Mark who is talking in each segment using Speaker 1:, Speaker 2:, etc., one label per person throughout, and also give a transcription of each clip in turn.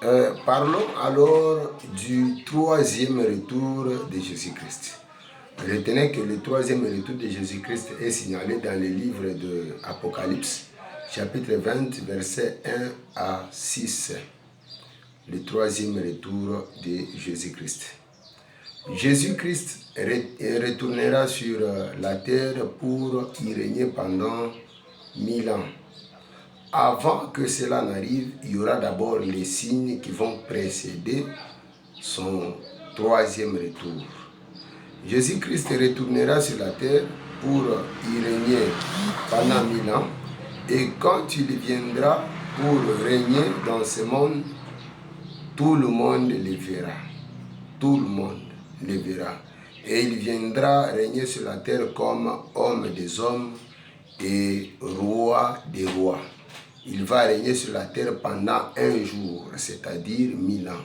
Speaker 1: Parlons alors du troisième retour de Jésus-Christ. Retenez que le troisième retour de Jésus-Christ est signalé dans le livre de Apocalypse, chapitre 20, versets 1 à 6. Le troisième retour de Jésus-Christ. Jésus-Christ retournera sur la terre pour y régner pendant 1000 ans. Avant que cela n'arrive, il y aura d'abord les signes qui vont précéder son troisième retour. Jésus-Christ retournera sur la terre pour y régner pendant 1000 ans. Et quand il viendra pour régner dans ce monde, tout le monde le verra. Tout le monde le verra. Et il viendra régner sur la terre comme homme des hommes et roi des rois. Il va régner sur la terre pendant un jour, c'est-à-dire 1000 ans.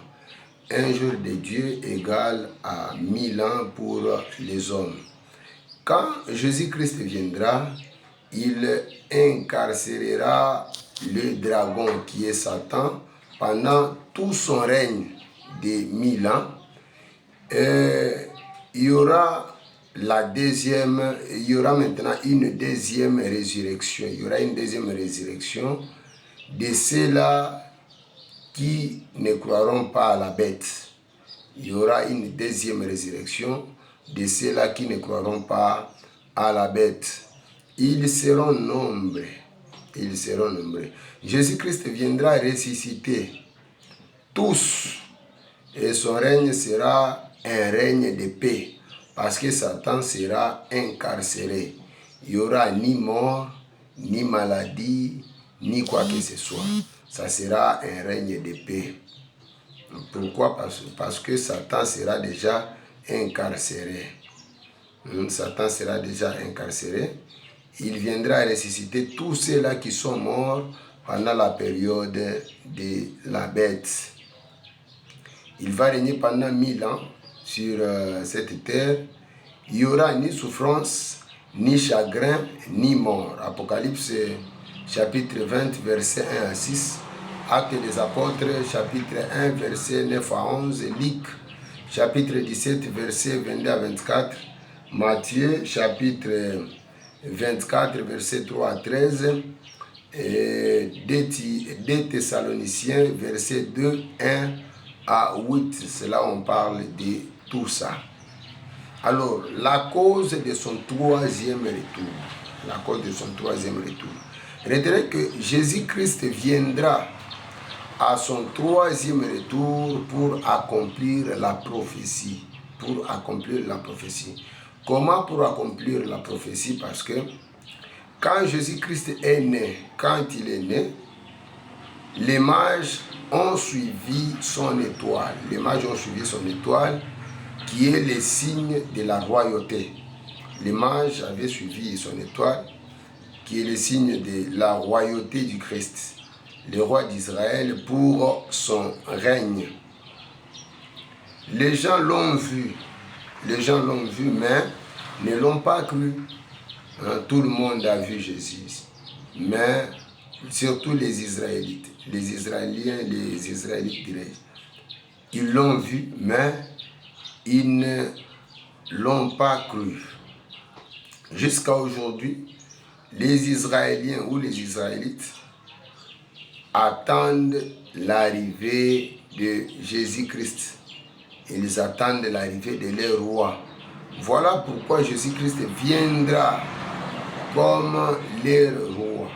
Speaker 1: Un jour de Dieu égale à 1000 ans pour les hommes. Quand Jésus-Christ viendra, il incarcérera le dragon qui est Satan pendant tout son règne de 1000 ans. Il y aura maintenant une deuxième résurrection. Il y aura une deuxième résurrection de ceux-là qui ne croiront pas à la bête. Il y aura une deuxième résurrection de ceux-là qui ne croiront pas à la bête. Ils seront nombreux. Ils seront nombreux. Jésus-Christ viendra ressusciter tous. Et son règne sera un règne de paix. Parce que Satan sera incarcéré. Il n'y aura ni mort, ni maladie, ni quoi que ce soit. Ça sera un règne de paix. Pourquoi? Parce que Satan sera déjà incarcéré. Satan sera déjà incarcéré. Il viendra ressusciter tous ceux-là qui sont morts pendant la période de la bête. Il va régner pendant 1000 ans sur cette terre. Il n'y aura ni souffrance, ni chagrin, ni mort. Apocalypse chapitre 20, versets 1 à 6. Actes des apôtres, chapitre 1, versets 9 à 11. Luc, chapitre 17, versets 22 à 24. Matthieu, chapitre 24, versets 3 à 13. Et 2 Thessaloniciens, versets 2, 1 à 8. C'est là où on parle de tout ça. Alors, la cause de son troisième retour. La cause de son troisième retour. Retenez que Jésus-Christ viendra à son troisième retour pour accomplir la prophétie. Pour accomplir la prophétie. Comment pour accomplir la prophétie? Parce que quand Jésus-Christ est né, quand il est né, les mages ont suivi son étoile. Les mages ont suivi son étoile qui est le signe de la royauté. Les mages avaient suivi son étoile qui est le signe de la royauté du Christ, le roi d'Israël pour son règne. Les gens l'ont vu, mais ne l'ont pas cru. Tout le monde a vu Jésus, mais surtout les Israélites. Les Israéliens, les Israélites dirais-je. Ils l'ont vu, mais ils ne l'ont pas cru. Jusqu'à aujourd'hui, les Israéliens ou les Israélites attendent l'arrivée de Jésus-Christ. Ils attendent l'arrivée de leur roi. Voilà pourquoi Jésus-Christ viendra comme leur roi.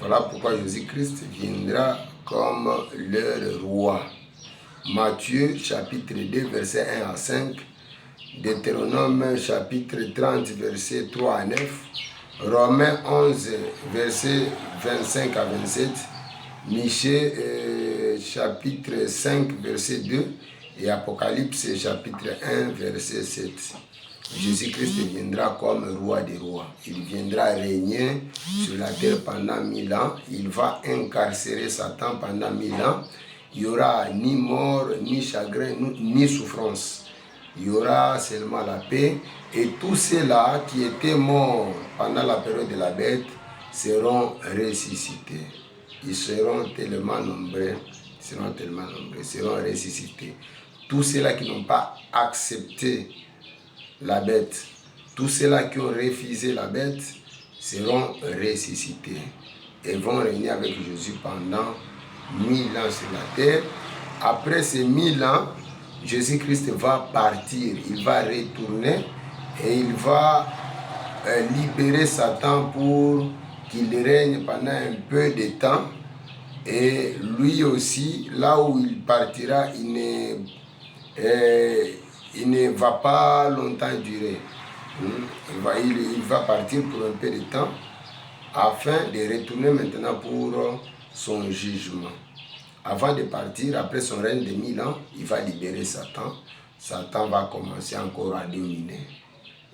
Speaker 1: Voilà pourquoi Jésus-Christ viendra comme leur roi. Matthieu chapitre 2, verset 1 à 5. Deutéronome chapitre 30, verset 3 à 9. Romains 11, verset 25 à 27. Michée chapitre 5, verset 2. Et Apocalypse chapitre 1, verset 7. Jésus-Christ viendra comme roi des rois. Il viendra régner sur la terre pendant 1000 ans. Il va incarcérer Satan pendant 1000 ans. Il n'y aura ni mort, ni chagrin, ni souffrance. Il y aura seulement la paix. Et tous ceux-là qui étaient morts pendant la période de la bête seront ressuscités. Ils seront tellement nombreux. seront tellement nombreux, seront ressuscités. Tous ceux-là qui n'ont pas accepté la bête, tous ceux-là qui ont refusé la bête seront ressuscités et vont régner avec Jésus pendant 1000 ans sur la terre. Après ces 1000 ans, Jésus-Christ va partir, il va retourner et il va libérer Satan pour qu'il règne pendant un peu de temps. Et lui aussi, là où il partira, il ne va pas longtemps durer. Il va partir pour un peu de temps afin de retourner maintenant pour son jugement. Avant de partir, après son règne de 1000 ans, il va libérer Satan. Satan va commencer encore à dominer.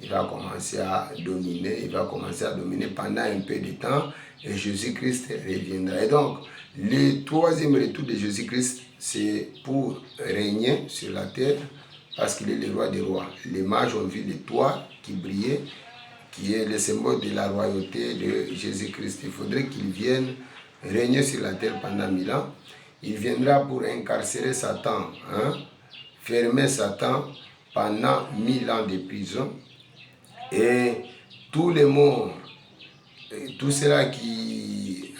Speaker 1: Il va commencer à dominer pendant un peu de temps et Jésus-Christ reviendra. Et donc, le troisième retour de Jésus-Christ, c'est pour régner sur la terre parce qu'il est le roi des rois. Les mages ont vu le toit qui brillait, qui est le symbole de la royauté de Jésus-Christ. Il faudrait qu'il vienne régner sur la terre pendant 1000 ans. Il viendra pour incarcérer Satan, fermer Satan pendant 1000 ans de prison. Et tous les morts, tous ceux-là qui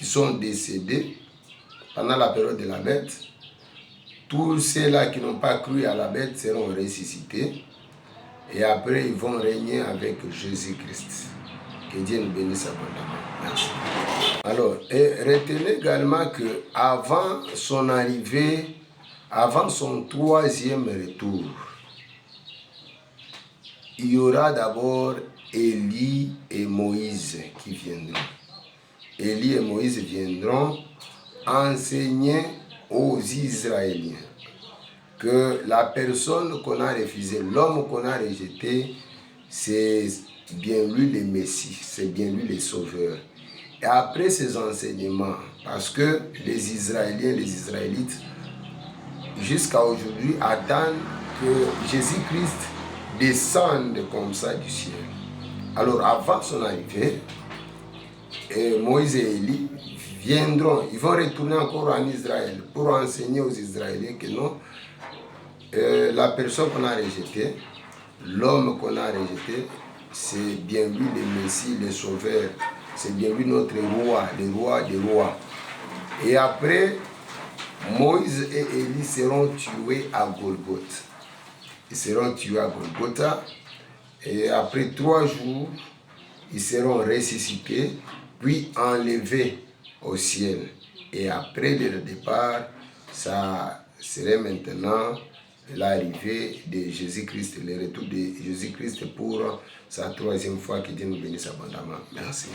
Speaker 1: sont décédés pendant la période de la bête, tous ceux-là qui n'ont pas cru à la bête seront ressuscités et après ils vont régner avec Jésus-Christ. Que Dieu nous bénisse abondamment. Merci. Alors, retenez également que avant son arrivée, avant son troisième retour, il y aura d'abord Élie et Moïse qui viendront. Élie et Moïse viendront enseigner aux Israéliens que la personne qu'on a refusée, l'homme qu'on a rejeté, c'est bien lui le Messie, c'est bien lui le Sauveur. Et après ces enseignements, parce que les Israéliens, les Israélites, jusqu'à aujourd'hui, attendent que Jésus-Christ descende comme ça du ciel. Alors, avant son arrivée, Moïse et Élie viendront, ils vont retourner encore en Israël pour enseigner aux Israéliens que non, la personne qu'on a rejetée, l'homme qu'on a rejeté, c'est bien lui le Messie, le Sauveur, c'est bien lui notre roi, le roi des rois. Et après, Moïse et Élie seront tués à Golgotha. Ils seront tués à Golgotha. Et après 3 jours, ils seront ressuscités, puis enlevés au ciel. Et après le départ, ça serait maintenant l'arrivée de Jésus-Christ, le retour de Jésus-Christ pour sa troisième fois. Que Dieu nous bénisse abondamment. Merci.